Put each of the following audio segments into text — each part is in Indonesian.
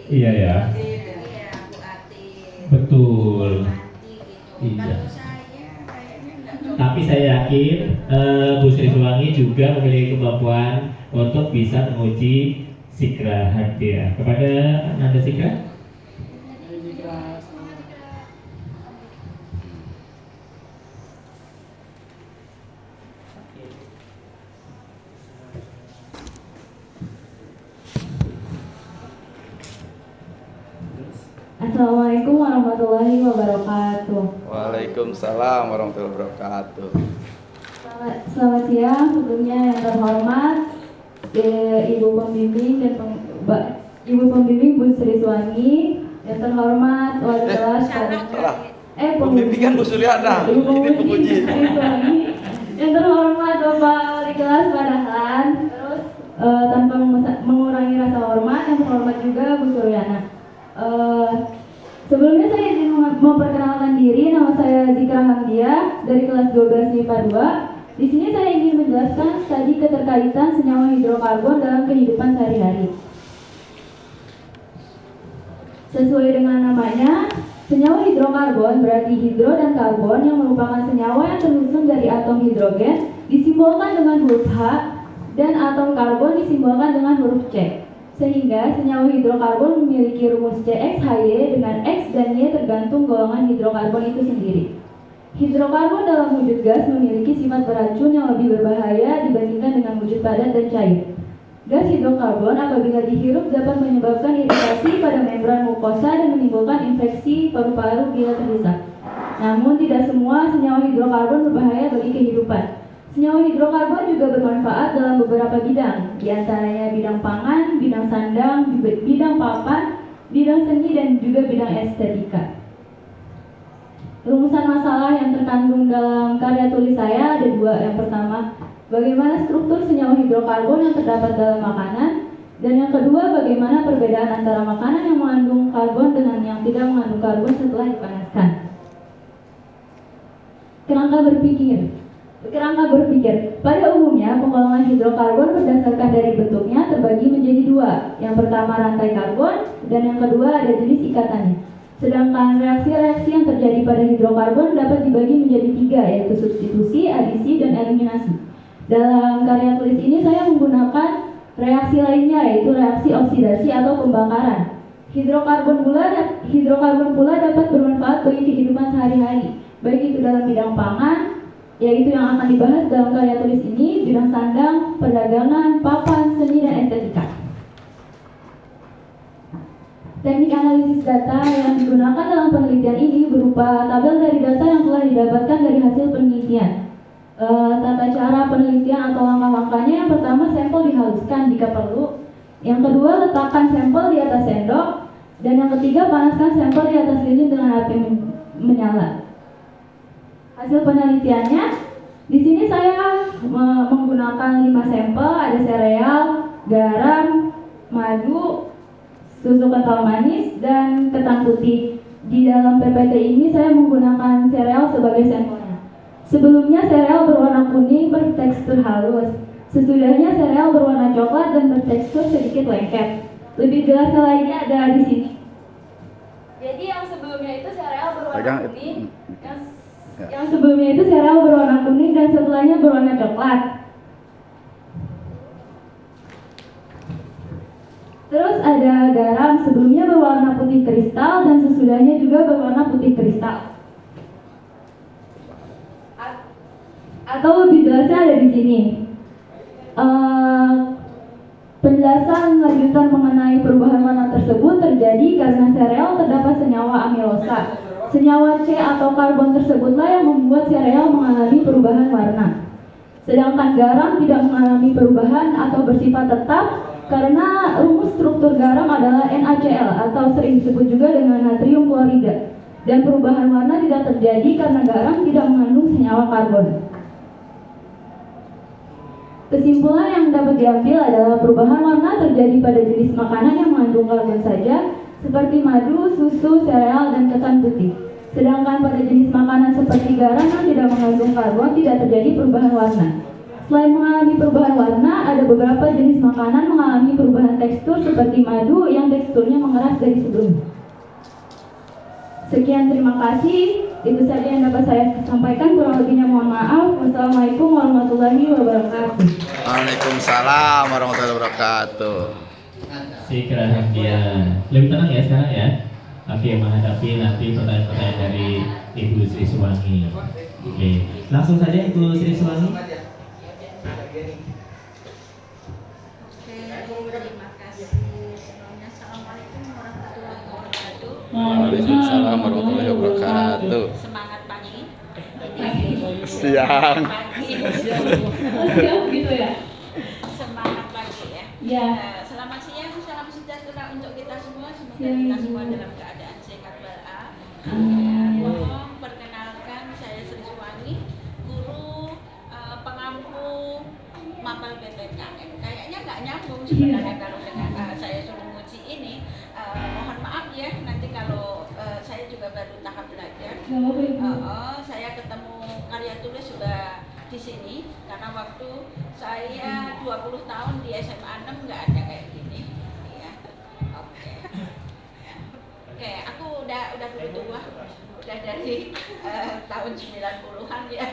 Iya ya. Iya, Bu Ati. Betul. Gitu. Iya. Kalau saya kayaknya nggak cocok. Tapi saya yakin Bu Sri Suwangi juga memiliki kemampuan untuk bisa menguji Sikra hadiah kepada Nanda Sikra. Assalamualaikum warahmatullahi wabarakatuh. Waalaikumsalam warahmatullahi wabarakatuh. Selamat siang. Sebelumnya yang terhormat Ibu Pembimbing dan Ibu Pembimbing Bu Sri Suwangi, yang terhormat wali kelas Salah. Pembimbing kan Bu Suryana. Ibu Ini Pembimbing penguji. Bu Sri Suwangi, yang terhormat Bapak wali kelas Padahan. Terus tanpa mengurangi rasa hormat, yang terhormat juga Bu Suryana. Sebelumnya saya izin memperkenalkan diri. Nama saya Zikra Hamdia dari kelas 12 MIPA 2. Di sini saya ingin menjelaskan studi keterkaitan senyawa hidrokarbon dalam kehidupan sehari-hari. Sesuai dengan namanya, senyawa hidrokarbon berarti hidro dan karbon yang merupakan senyawa yang tersusun dari atom hidrogen disimbolkan dengan huruf H dan atom karbon disimbolkan dengan huruf C. Sehingga senyawa hidrokarbon memiliki rumus CXHY dengan X dan Y tergantung golongan hidrokarbon itu sendiri. Hidrokarbon dalam wujud gas memiliki sifat beracun yang lebih berbahaya dibandingkan dengan wujud padat dan cair. Gas hidrokarbon apabila dihirup dapat menyebabkan iritasi pada membran mukosa dan menimbulkan infeksi paru-paru bila terhisap. Namun tidak semua senyawa hidrokarbon berbahaya bagi kehidupan. Senyawa hidrokarbon juga bermanfaat dalam beberapa bidang, diantaranya bidang pangan, bidang sandang, bidang papan, bidang seni, dan juga bidang estetika. Rumusan masalah yang terkandung dalam karya tulis saya ada dua. Yang pertama, bagaimana struktur senyawa hidrokarbon yang terdapat dalam makanan, dan yang kedua, bagaimana perbedaan antara makanan yang mengandung karbon dengan yang tidak mengandung karbon setelah dipanaskan. Kerangka berpikir. Pada umumnya, penggolongan hidrokarbon berdasarkan dari bentuknya terbagi menjadi dua. Yang pertama rantai karbon, dan yang kedua ada jenis ikatannya. Sedangkan reaksi-reaksi yang terjadi pada hidrokarbon dapat dibagi menjadi tiga, yaitu substitusi, adisi, dan eliminasi. Dalam karya tulis ini saya menggunakan reaksi lainnya, yaitu reaksi oksidasi atau pembakaran. Hidrokarbon pula dapat bermanfaat bagi kehidupan sehari-hari, baik itu dalam bidang pangan, yaitu yang akan dibahas dalam karya tulis ini, bidang sandang, perdagangan, papan, seni, dan estetika. Teknik analisis data yang digunakan dalam penelitian ini berupa tabel dari data yang telah didapatkan dari hasil penelitian. Tata cara penelitian atau langkah-langkahnya: yang pertama, sampel dihaluskan jika perlu. Yang kedua, letakkan sampel di atas sendok. Dan yang ketiga, panaskan sampel di atas lilin dengan api menyala. Hasil penelitiannya, di sini saya menggunakan 5 sampel, ada sereal, garam, madu, susu kental manis, dan ketan putih. Di dalam PPT ini saya menggunakan sereal sebagai sampelnya. Sebelumnya sereal berwarna kuning bertekstur halus. Sesudahnya sereal berwarna coklat dan bertekstur sedikit lengket. Lebih jelasnya lagi ada di sini. Jadi yang sebelumnya itu sereal berwarna kuning, yang sebelumnya itu sereal berwarna kuning dan setelahnya berwarna coklat. Terus ada garam, sebelumnya berwarna putih kristal dan sesudahnya juga berwarna putih kristal. Atau lebih jelasnya ada di sini. Penjelasan lanjutan mengenai perubahan warna tersebut terjadi karena sereal terdapat senyawa amilosa. Senyawa C atau karbon tersebutlah yang membuat sereal mengalami perubahan warna. Sedangkan garam tidak mengalami perubahan atau bersifat tetap karena rumus struktur garam adalah NaCl atau sering disebut juga dengan natrium klorida. Dan perubahan warna tidak terjadi karena garam tidak mengandung senyawa karbon. Kesimpulan yang dapat diambil adalah perubahan warna terjadi pada jenis makanan yang mengandung karbon saja, seperti madu, susu, sereal, dan ketan putih. Sedangkan pada jenis makanan seperti garam yang tidak mengandung karbon tidak terjadi perubahan warna. Selain mengalami perubahan warna, ada beberapa jenis makanan mengalami perubahan tekstur seperti madu yang teksturnya mengeras dari sebelumnya. Sekian, terima kasih. Itu saja yang dapat saya sampaikan. Kurang lebihnya mohon maaf. Wassalamualaikum warahmatullahi wabarakatuh. Waalaikumsalam warahmatullahi wabarakatuh. Sikra hadiah. Lebih tenang ya sekarang ya. Oke, menghadapi nanti pertanyaan-pertanyaan dari Ibu Sri Suwangi. Oke, langsung saja Ibu Sri Suwangi. Terima kasih. Sebelumnya, Assalamualaikum warahmatullahi wabarakatuh. Waalaikumsalam warahmatullahi wabarakatuh. Semangat pagi. Siang. Pagi. Oh, siap gitu ya? Semangat pagi ya. Ya. Selamat siang, salam sejahtera untuk kita semua. Semoga Siang, kita Ibu. semua dalam keadaan sehat walafiat. Amin. Mohon perkenalkan, saya Sri Suwangi, guru pengampu mapel PPKM. Kayaknya nggak nyambung sebenarnya kalau dengan saya suruh nguji ini. Mohon maaf ya, nanti kalau saya juga baru tahap belajar. Gak apa-apa, Ibu. Saya ketemu karya tulis sudah di sini karena waktu saya 20 tahun di SMA 6 nggak ada kayak gini. Ya. Oke. Oke, aku udah dulu tua, udah dari tahun 90-an ya.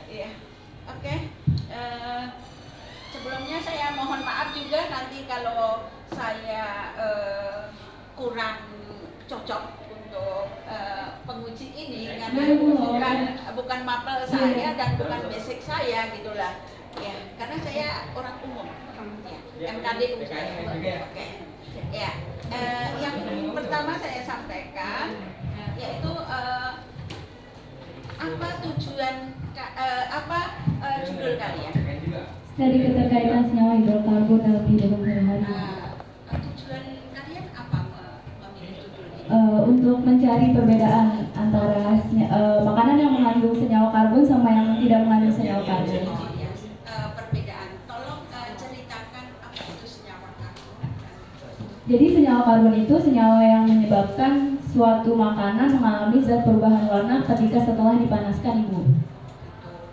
Iya. Oke. Sebelumnya saya mohon maaf juga nanti kalau saya kurang cocok untuk penguji ini karena bukan mapel saya dan bukan basic saya gitulah. Ya, karena saya orang umum. Ya, MKDU saya. Oke. Ya. Yang pertama saya sampaikan yaitu apa tujuan judul kalian? Studi keterkaitan senyawa hidrokarbon dalam kehidupan sehari-hari. Tujuan kalian apa memilih judul ini? Untuk mencari perbedaan antara makanan yang mengandung senyawa karbon sama yang tidak mengandung senyawa karbon. Oh ya, perbedaan. Tolong ceritakan apa itu senyawa karbon. Jadi senyawa karbon itu senyawa yang menyebabkan suatu makanan mengalami zat perubahan warna ketika setelah dipanaskan, Ibu.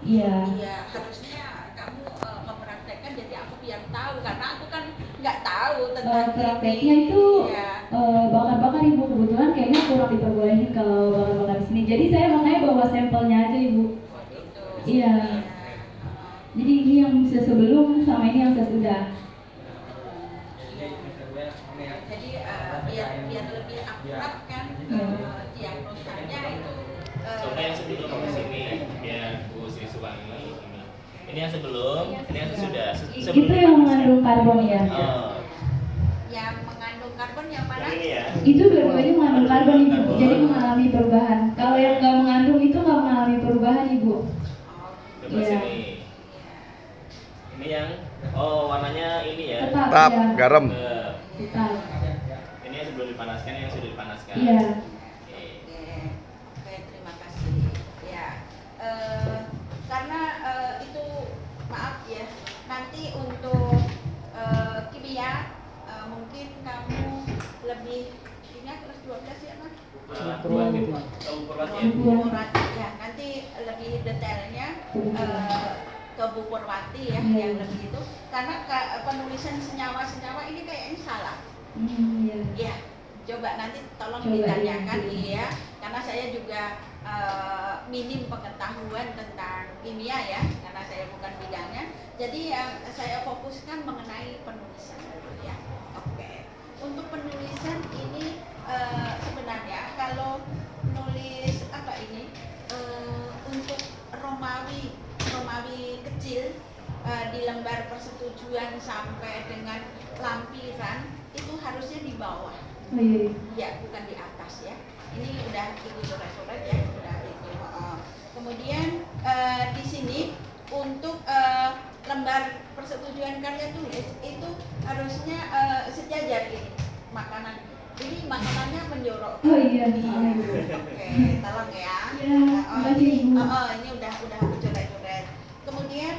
Iya. Iya, harusnya kamu mempraktekkan jadi aku biar tahu karena aku kan nggak tahu tentang Prakteknya itu Iya. bakar-bakar, Ibu. Kebetulan kayaknya kurang diperbolehin kalau bakar-bakar di sini. Jadi saya makanya bawa sampelnya aja, Ibu. Oh, gitu. Iya. Jadi ini yang sebelum sama ini yang sesudah. Jadi biar lebih akurat kan diagnosanya itu. Coba yang sebelum ke sini biar Bu Sri Suwangi ini. Ini yang sebelum, ini yang sesudah. Itu yang mengandung karbon ya. Oh, Yang mengandung karbon yang mana? ini ya. Itu dua-duanya mengandung karbon, Ibu. Jadi mengalami perubahan. Kalau yang nggak mengandung itu nggak mengalami perubahan, Ibu. Oh, Coba Iya. sini. Ini yang warnanya ini ya. Tap, Ya. garam. Tetap. Ini yang sebelum dipanaskan, yang sudah dipanaskan. Iya. Oke. Oke, terima kasih. Ya, karena itu maaf ya. Nanti untuk kimia mungkin kamu lebih kimia kelas 12 ya, Mas? Purwati ya. Nanti lebih detailnya ke Bu Purwati ya, yang lebih itu. Karena penulisan senyawa-senyawa ini kayaknya salah. Iya. Ya, coba nanti tolong Coba, ditanyakan iya. iya, karena saya juga minim pengetahuan tentang kimia ya, karena saya bukan bidangnya. Jadi yang saya fokuskan mengenai penulisan ya. Oke. Untuk penulisan ini sebenarnya kalau nulis apa ini untuk Romawi kecil di lembar persetujuan sampai dengan lampiran itu harusnya di bawah. Oh iya. Ya, bukan di atas ya. Ini udah ibu coret-coret ya, udah itu. Kemudian di sini untuk lembar persetujuan karya tulis itu harusnya sejajar ini makanan. Ini makanannya menjorok. Oh iya. Oke, tolong ya. Ya, makasih, Ibu. Ini udah aku coret-coret. Kemudian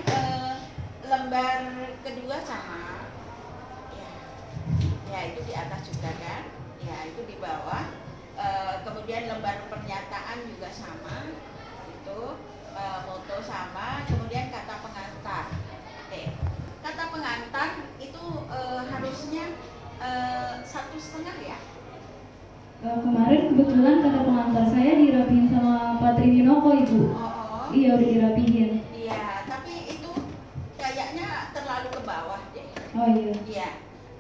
lembar kedua sama. Ya, itu di atas juga kan? Ya, itu di bawah. Kemudian lembar pernyataan juga sama. Itu moto sama. Kemudian kata pengantar Kemarin kebetulan kata pengantar saya dirapihin sama Pak Triwinoko, Ibu. Oh, Iya, udah dirapihin. iya, tapi itu kayaknya terlalu ke bawah deh. Oh iya. Iya,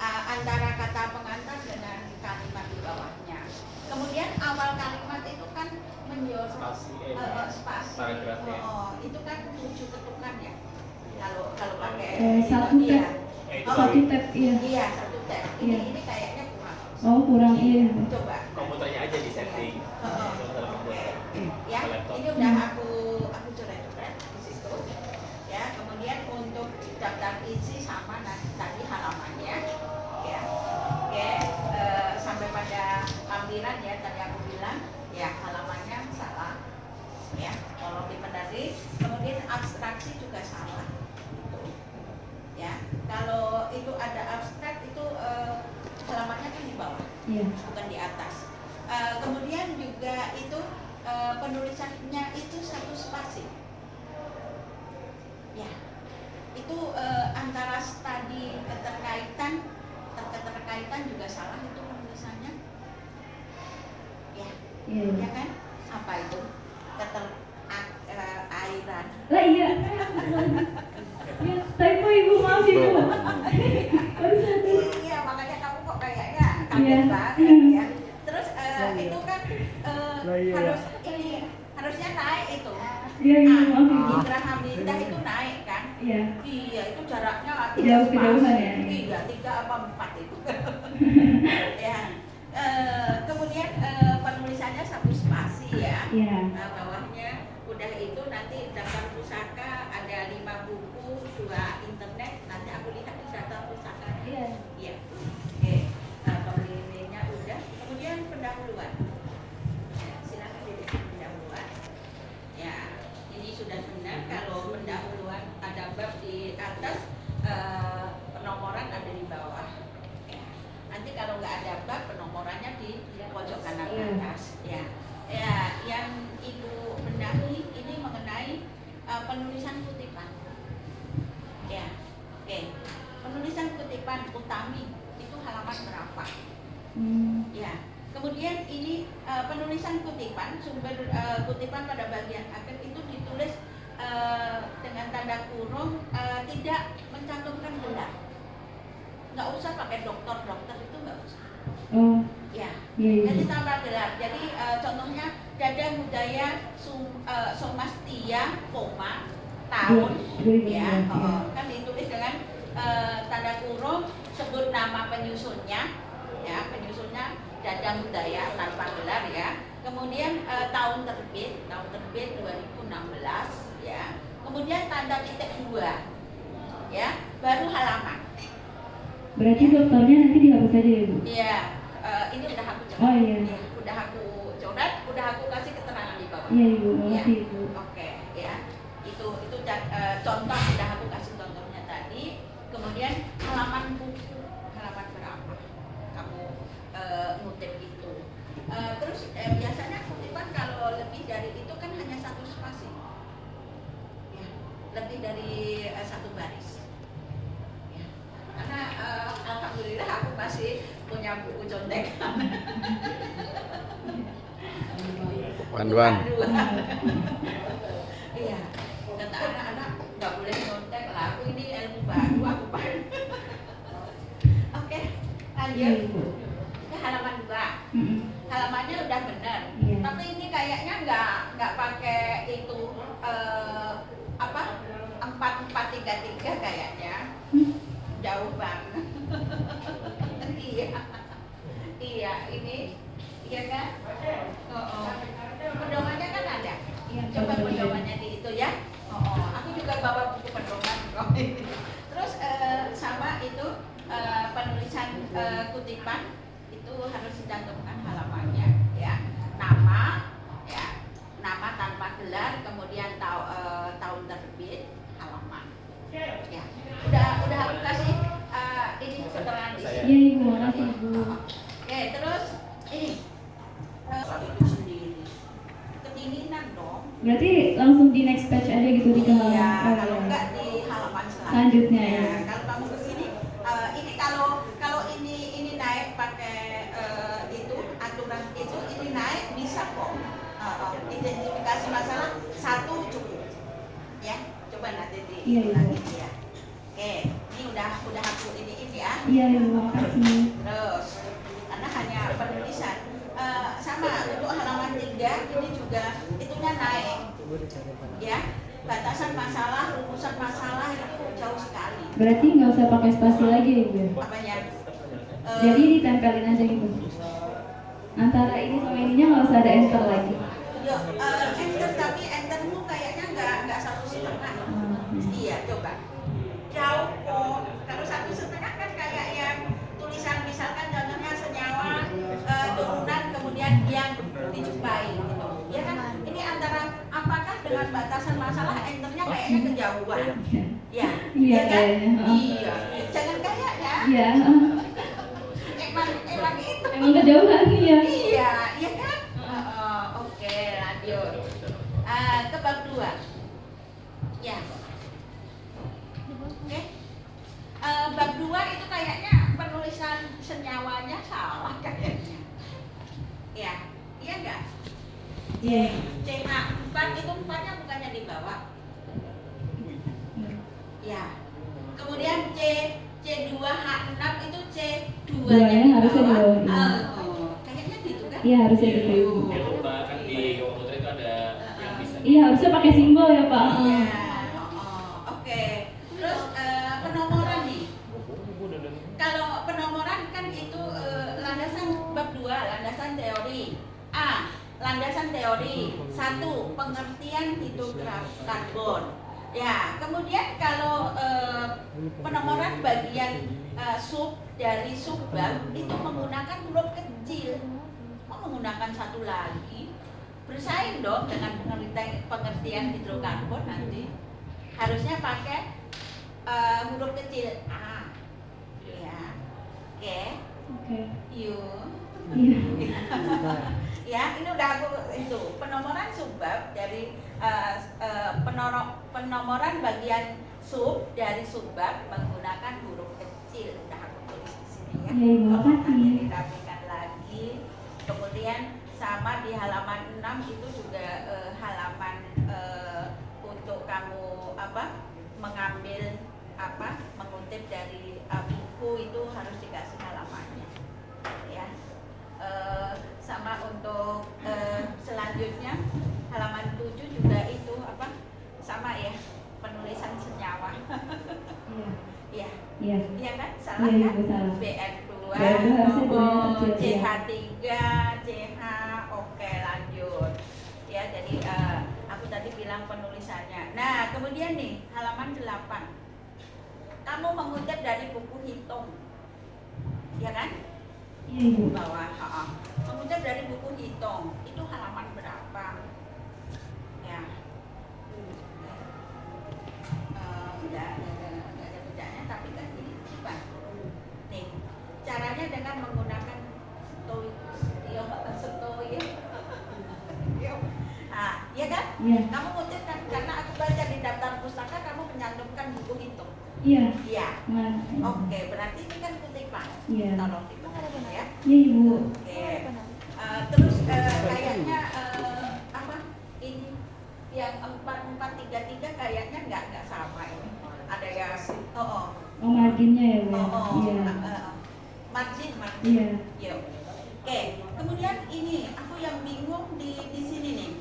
antara kata pengantar dengan kalimat di bawahnya. Kemudian awal kalimat itu kan menyorot spasi. Itu kan 7 ketukan ya. Kalau pakai Satu iya. tab. Satu tab, iya. Iya, 1 tab. Iya. Ini kayaknya kurang. Oh, kurang, iya. Coba. Komputernya aja di setting. Oke. Ya, ini udah aku coret-coret di situ. Ya, kemudian untuk daftar isi sama tadi halamannya. Ya. Oke, sampai pada lampiran ya tadi aku bilang, ya halamannya salah. Ya, kalau dibenahi, kemudian abstraksi juga salah. Gitu. Ya, kalau itu ada abstrak itu halamannya kan di bawah, Iya. bukan di atas. Kemudian juga itu penulisannya itu 1 spasi. Ya, itu antara studi keterkaitan juga salah itu penulisannya. Ya, Iya. ya kan? Apa itu? Airan. Lah iya. Ya, typo Ibu, maaf Ibu. Baru satu. Iya, makanya kamu kok kayaknya kaget Iya. banget ya. Terus itu kan harusnya naik itu. Iya, iya, maaf Ibu. Mitra Hamidah itu naik kan? Iya. Iya, itu jaraknya Jauh kejauhan ya? Iya, 3 apa 4 itu. Ya. Kemudian penulisannya 1 spasi ya. Iya. Bawahnya udah itu nanti daftar pusaka ada 5 buku, 2 internet. Nanti aku lihat di daftar pusaka. Iya. Iya. Oke. Pemilihnya udah. Kemudian pendahuluan. Ya, silakan dilihat pendahuluan. Ya, ini sudah benar kalau pendahuluan ada bab di atas, penomoran ada di bawah. Ya. Nanti kalau nggak ada bab, penomorannya di pojok kanan atas. Ya. Ya, yang Ibu benahi ini mengenai penulisan kutipan. Ya, oke. Penulisan kutipan utami itu halaman berapa? Ya. Kemudian ini penulisan kutipan, sumber kutipan pada bagian akhir itu ditulis dengan tanda kurung, tidak mencantumkan gelar. Nggak usah pakai dokter itu nggak usah. Oh. Ya. Iya, iya. Jadi tanpa gelar. Jadi contohnya Dada Budaya Somastia, tahun, ya, kan ditulis dengan tanda kurung, sebut nama penyusunnya, ya, penyusunnya Dada Budaya tanpa gelar ya. Kemudian tahun terbit 2016 ya. Kemudian tanda titik 2, ya, baru halaman. Berarti dokternya nanti dihapus saja ya Bu? Iya. Ini udah aku coret. Oh iya. Ya, udah aku coret, udah aku kasih keterangan di bawah. Iya Ibu, Ya. makasih Ibu. Oke, ya. Itu contoh udah aku kasih contohnya tadi. Kemudian halaman buku, halaman berapa? Kamu ngutip itu. Terus biasanya kutipan kalau lebih dari itu kan hanya 1 spasi. Ya, lebih dari 1 baris. Ya. Karena alhamdulillah aku masih punya buku contekan. Panduan. Iya, kata anak-anak nggak boleh nyontek lah. Aku ini ilmu baru aku pakai. Oke, lanjut ke halaman 2. Halamannya udah benar, Iya. tapi ini kayaknya nggak pakai itu 4433 kayaknya. Jauh banget. Iya, ini iya kan? Pedomannya kan ada. Iya, Coba betul. pedomannya di itu ya. Aku juga bawa buku pedoman kok. Terus sama itu penulisan kutipan itu harus dicantumkan halamannya ya. Nama tanpa gelar, kemudian tahun terbit, halaman. Ya. Udah aku kasih ini keterangan di sini. Iya Ibu, makasih Ibu. Oke, terus ini itu sendiri kedinginan dong. Berarti langsung di next page aja gitu di Iya, halaman. kalau enggak di halaman Selanjutnya, ya. Kalau kamu kesini, ini kalau ini naik pakai itu aturan Iya, Ibu. lagi ya. Oke, ini udah aku ini ya. Iya Ibu, makasih. Terus karena hanya penulisan sama untuk halaman 3 ini juga itunya naik ya, batasan masalah, rumusan masalah itu jauh sekali. Berarti nggak usah pakai spasi lagi ya Ibu ya? Apanya? Jadi ditempelin aja gitu. Antara ini sama ininya nggak usah ada enter lagi. Yo, enter, tapi entermu kayaknya nggak 1,5. Iya, coba. Jauh kok. Kalau 1,5 kan kayak yang tulisan misalkan contohnya senyawa turunan kemudian yang dijumpai gitu. Ya kan? Ini antara apakah dengan batasan masalah enternya kayaknya kejauhan. Ya. Iya kan? kayaknya. Iya. Jangan kayak ya. Iya. Emang itu. Emang kejauhan ya. Iya, iya kan? Oke, lanjut. Ke bab 2. Ya. Oke. Bab 2 itu kayaknya penulisan senyawanya salah kayaknya. Ya, iya enggak? Iya. CH4 itu 4-nya bukannya di bawah. Ya. Kemudian C2H6 itu C2-nya Duanya di harusnya di bawah. bawah, Kayaknya gitu kan? Iya harusnya gitu. Jangan lupa kan di komputer itu ada yang bisa. Iya harusnya pakai simbol ya Pak. Iya. Oke. Terus penomoran nih. Kalau penomoran kan itu landasan bab 2, landasan teori. Landasan teori 1, pengertian hidrokarbon. Ya, kemudian kalau penomoran bagian sub dari subbab itu menggunakan huruf kecil. Kok menggunakan satu lagi? Bersaing dong dengan pengertian hidrokarbon nanti. Harusnya pakai huruf kecil A. Ya. Oke. Yuk. Ya, ini udah aku itu penomoran subbab dari penomoran bagian sub dari subbab menggunakan huruf kecil. Udah aku tulis di sini ya. Iya, Ibu, makasih. Dirapikan lagi. Kemudian sama di halaman 6 itu juga halaman untuk kamu mengambil mengutip dari buku itu harus dikasih halamannya. Ya. Sama untuk selanjutnya halaman 7 juga itu sama ya, penulisan senyawa. Iya. Iya. Iya kan? Salah Iya, kan? Ibu, salah. BN2 BN2 harusnya duanya kecil, ya. CH3 CH. Oke, lanjut ya. Jadi aku tadi bilang penulisannya. Nah, kemudian nih halaman 8 kamu mengutip dari buku hitung, ya kan? Iya Ibu. Bawah, kemudian dari buku hitung itu halaman berapa? Ya, udah ada bedanya, tapi kan ini coba nih caranya dengan menggunakan ya kan? Iya. Kamu ngutip kan karena aku baca di daftar pustaka kamu menyantumkan buku hitung. Iya. Iya. Mana? Oke, berarti ini kan kutipan. Iya. Tolong dibenarin ya. Iya Ibu. Oke. Terus kayaknya ini yang 4433 kayaknya nggak sama ini. Ada yang Oh marginnya ya Bu. Iya. margin. Iya. Yuk. Oke. Kemudian ini aku yang bingung di sini nih.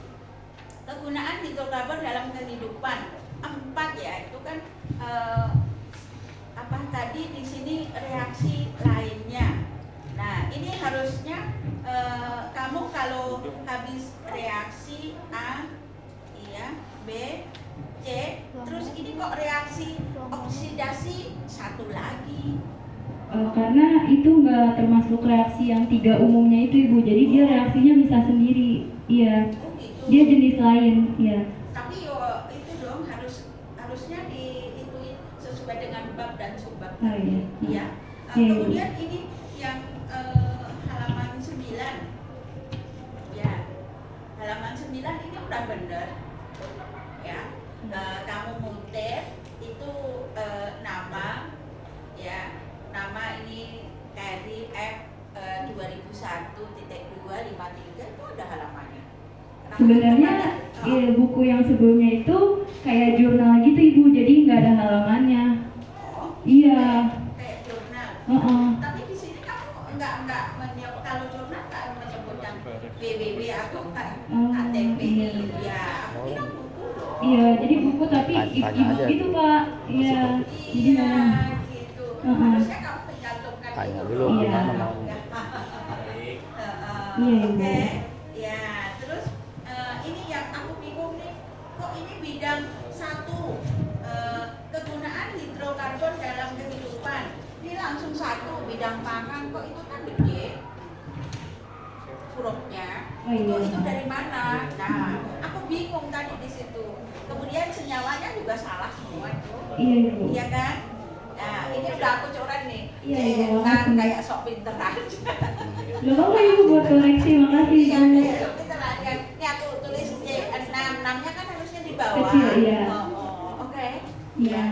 Kegunaan hidrokarbon dalam kehidupan 4 ya, itu kan tadi di sini reaksi lainnya. Nah, ini harusnya kamu kalau habis reaksi A, iya, B, C, terus ini kok reaksi oksidasi satu lagi. Karena itu nggak termasuk reaksi yang 3 umumnya itu Ibu, jadi dia reaksinya bisa sendiri. Iya. Oh, gitu. Dia jenis lain, ya. Tapi itu dong harusnya diituin sesuai dengan bab dan subbab. Oh, iya. Iya. Iya. Kemudian ini yang halaman 9. Ya. Halaman 9 ini udah bener. Ya. Kamu ngutip itu nama ya. Nama ini KRI F 2001.253 itu ada halamannya. Kenapa Sebenarnya buku yang sebelumnya itu kayak jurnal gitu Ibu, jadi nggak ada halamannya. Oh, Iya. kayak jurnal. Heeh. Tapi di sini kamu nggak menyebut, kalau jurnal nggak menyebutkan BBB atau KTP. Iya. Ya, aku bilang buku loh. Iya, jadi buku tapi Tanya Ibu aja. gitu Pak. Iya. Jadi Iya, nggak ada. gitu. Heeh. Harusnya kamu mencantumkan Tanya itu. dulu Iya. gimana mau. Iya, Oke, Ibu. ya. Terus ini yang aku bingung nih, kok ini bidang satu, kegunaan hidrokarbon dalam kehidupan. Ini langsung satu, bidang pangan, kok itu kan gede hurufnya. Oh, iya. Itu dari mana? Nah, aku bingung tadi di situ. Kemudian senyawanya juga salah semua tuh. Iya Ibu. Iya kan? Nah, ini udah aku coret nih. Iya, Ibu. Kan kayak sok pinter aja. Gak apa-apa Ibu buat koreksi, makasih Iya, Ibu. kayak sok pinter aja. Ini aku tulis C6, 6-nya kan harusnya di bawah. Kecil, iya. Oke. Iya.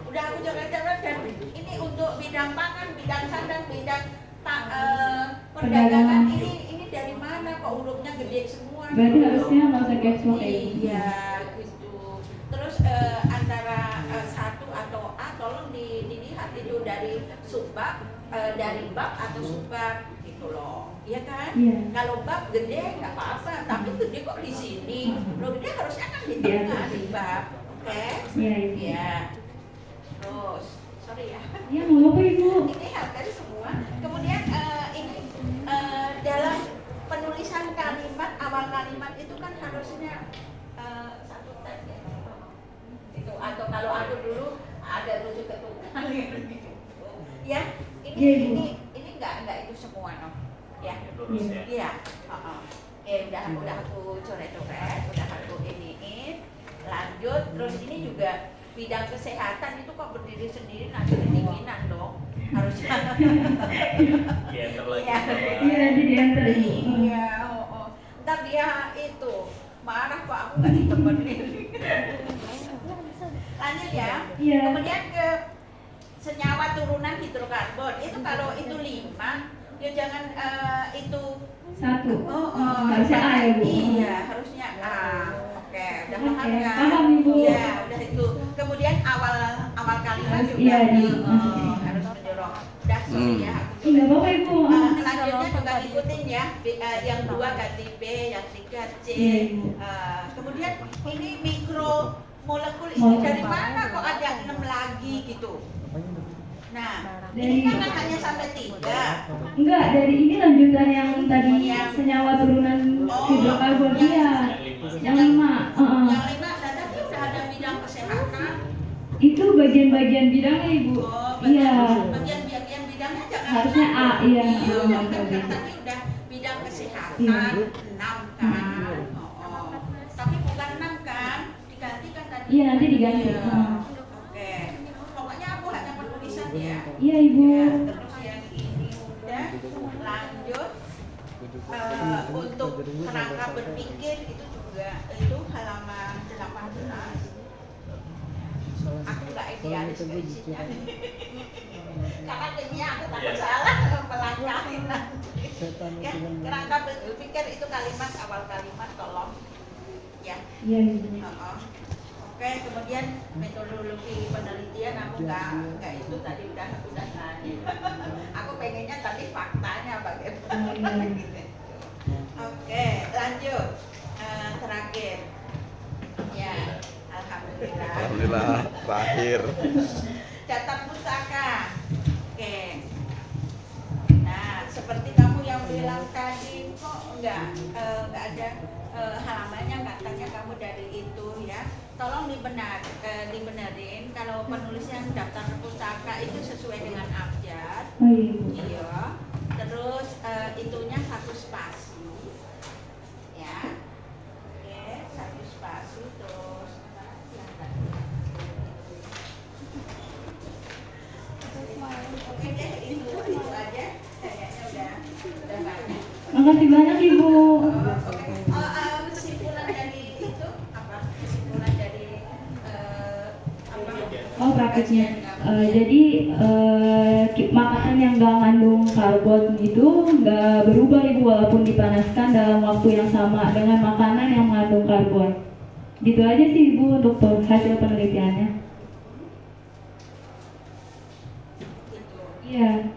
Udah aku coret-coret dan ini untuk bidang pangan, bidang sandang, bidang perdagangan. Ini dari mana kok hurufnya gede semua? Berarti harusnya nggak usah caps lock ya Ibu. Iya, gitu. Terus antara satu atau A tolong dilihat itu dari subbab, dari bab atau subbab gitu loh. Iya kan? Iya. Kalau bab gede nggak apa-apa, tapi gede kok di sini. Lo gede harusnya kan di tengah di bab. Oke? Iya Ibu. Iya. Terus, sorry ya. Iya nggak apa-apa Ibu. Ini hampir semua. Kemudian ini dalam penulisan kalimat, awal kalimat itu kan harusnya satu teks ya. Itu atau kalau aku dulu ada rujuk ketukan gitu. Ya, Iya, Ibu. ini enggak itu semua no. Ya. Lurus ya. Iya. Udah aku coret-coret, udah aku iniin. Lanjut, terus ini juga bidang kesehatan itu kok berdiri sendiri nanti kedinginan dong. Harusnya. Iya, ntar lagi. Iya. Iya, nanti diantar Ibu. Iya, ntar dia itu marah kok aku nggak ditemenin. Lanjut ya. Iya. Kemudian ke senyawa turunan hidrokarbon. Itu kalau itu 5, ya jangan itu. Satu. Harusnya A ya Bu. Iya, harusnya A. Oke, udah paham Oke, kan? paham, Ibu. Iya, udah itu. Kemudian awal kalimat Harus juga iya, di- harus menjorok. Udah sorry ya. aku Nggak apa-apa Ibu. Selanjutnya juga ikutin ya, yang 2 ganti B, yang 3 C. Iya, Ibu. Kemudian ini mikromolekul ini dari mana kok ada 6 lagi gitu. Nah, ini kan hanya sampai 3. Enggak, dari ini lanjutan yang tadi senyawa turunan hidrokarbon. Iya. Yang 5. Yang 5, nah tadi udah ada bidang kesehatan. Itu bagian-bagian bidangnya Ibu. Iya. Bagian bidangnya jangan Harusnya A, iya. kan tadi udah bidang kesehatan Iya. 6 kan. Tapi bukan 6 kan, diganti kan tadi. Iya, nanti diganti. Iya. Oke. Pokoknya aku hanya penulisan ya. Iya Ibu. Ya, terus yang ini udah lanjut. Untuk kerangka berpikir itu juga itu halaman 18. Aku nggak idealis ke isinya. Karena kayaknya aku takut salah melangkahin nanti. Ya, kerangka berpikir itu kalimat, awal kalimat tolong. Ya. Iya Ibu. Oke, kemudian metodologi penelitian aku nggak itu tadi udah nanya. Aku pengennya tadi faktanya bagaimana gitu. Oke, lanjut. Terakhir. Ya, alhamdulillah. Alhamdulillah, terakhir. Data pusaka. Oke. Nah, seperti kamu yang bilang tadi kok nggak ada halamannya, katanya kamu dari itu ya. Tolong dibenerin kalau penulisan daftar pusaka itu sesuai dengan abjad. Oh iya Ibu. Iya. Terus itunya 1 spasi. Ya. Oke, 1 spasi terus oke deh, itu aja. Kayaknya udah banyak. Makasih banyak Ibu. Oke. Kesimpulan dari itu apa? Kesimpulan dari apa? Oh, prakteknya. Kajian kamu Jadi makanan yang nggak mengandung karbon itu nggak berubah Ibu walaupun dipanaskan dalam waktu yang sama dengan makanan yang mengandung karbon. Gitu aja sih Ibu untuk hasil penelitiannya. Gitu. Iya.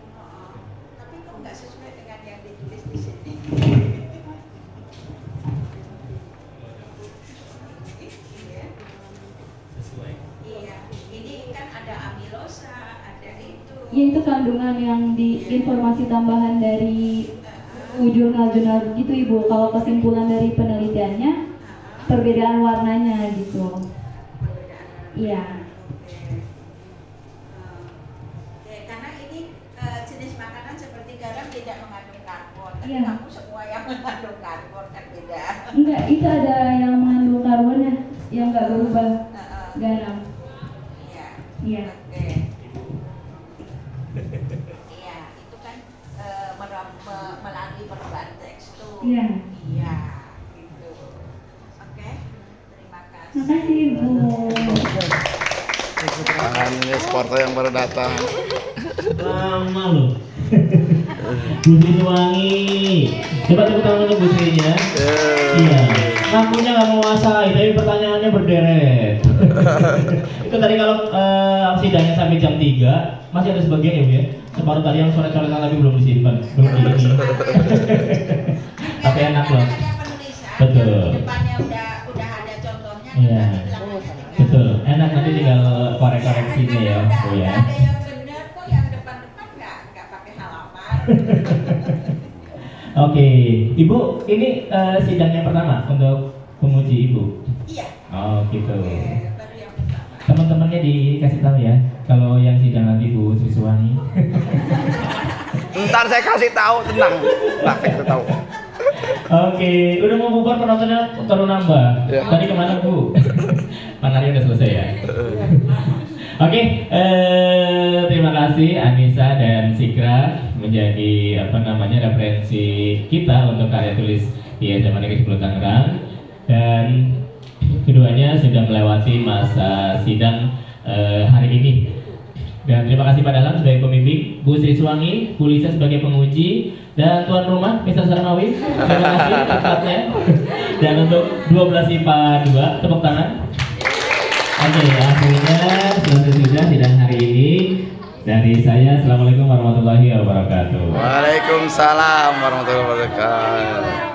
Tapi kok nggak sesuai dengan yang ditulis di sini? Iya. Iya, ini kan ada amilosa, ada itu. Ya itu kandungan yang di informasi tambahan dari jurnal-jurnal gitu Ibu. Kalau kesimpulan dari penelitiannya perbedaan warnanya gitu. Perbedaan. Iya. Oke. Oke, karena ini jenis makanan seperti garam tidak mengandung karbon. Tapi Iya. kamu semua yang mengandung karbon kan beda. Enggak, itu ada yang mengandung karbonnya yang nggak berubah garam. Iya. Iya. Oke. Iya, itu kan melalui perubahan tekstur. Iya. Iya, gitu. Oke. Terima kasih. Makasih Ibu. Tangan ini supporter yang baru datang. Lama loh. Bu Sri Suwangi. Coba tepuk tangan untuk Bu Srinya. Iya. Ngakunya nggak menguasai, tapi pertanyaannya berderet. Itu tadi kalau sidangnya sampai jam 3, masih ada sebagian ya Bu ya. Separuh tadi yang sore-sorekan tapi belum disimpan, belum di ini. Tapi enak loh. Penulisan, Betul. yang di depannya udah ada contohnya. Iya. nanti belakangnya tinggal. Betul. Enak nanti tinggal korek-koreksinya ya Bu ya. Ada yang benar kok, yang depan-depan nggak pakai halaman. Oke, Ibu, ini sidang yang pertama untuk penguji Ibu. Iya. Oh gitu. Oke, baru yang pertama. Teman-temannya dikasih tahu ya, kalau yang sidang nanti Bu Sri Suwangi. Ntar saya kasih tahu, tenang. Nah, saya kasih tahu. Oke, udah mau bubar penontonnya terus nambah. Ya. Tadi kemana Bu? Panarnya udah selesai ya. Oke, terima kasih Anissa dan Sikra menjadi referensi kita untuk karya tulis di SMA Negeri 10 Tangerang, dan keduanya sudah melewati masa sidang hari ini. Dan terima kasih Pak Dahlan sebagai pembimbing, Bu Sri Suwangi, Bu Lisa sebagai penguji, dan tuan rumah Mr. Sarmawi. Terima kasih tempatnya. Dan untuk 12 IPA 2, tepuk tangan. Oke, akhirnya selesai sudah sidang hari ini. Dari saya, Assalamualaikum warahmatullahi wabarakatuh. Waalaikumsalam warahmatullahi wabarakatuh.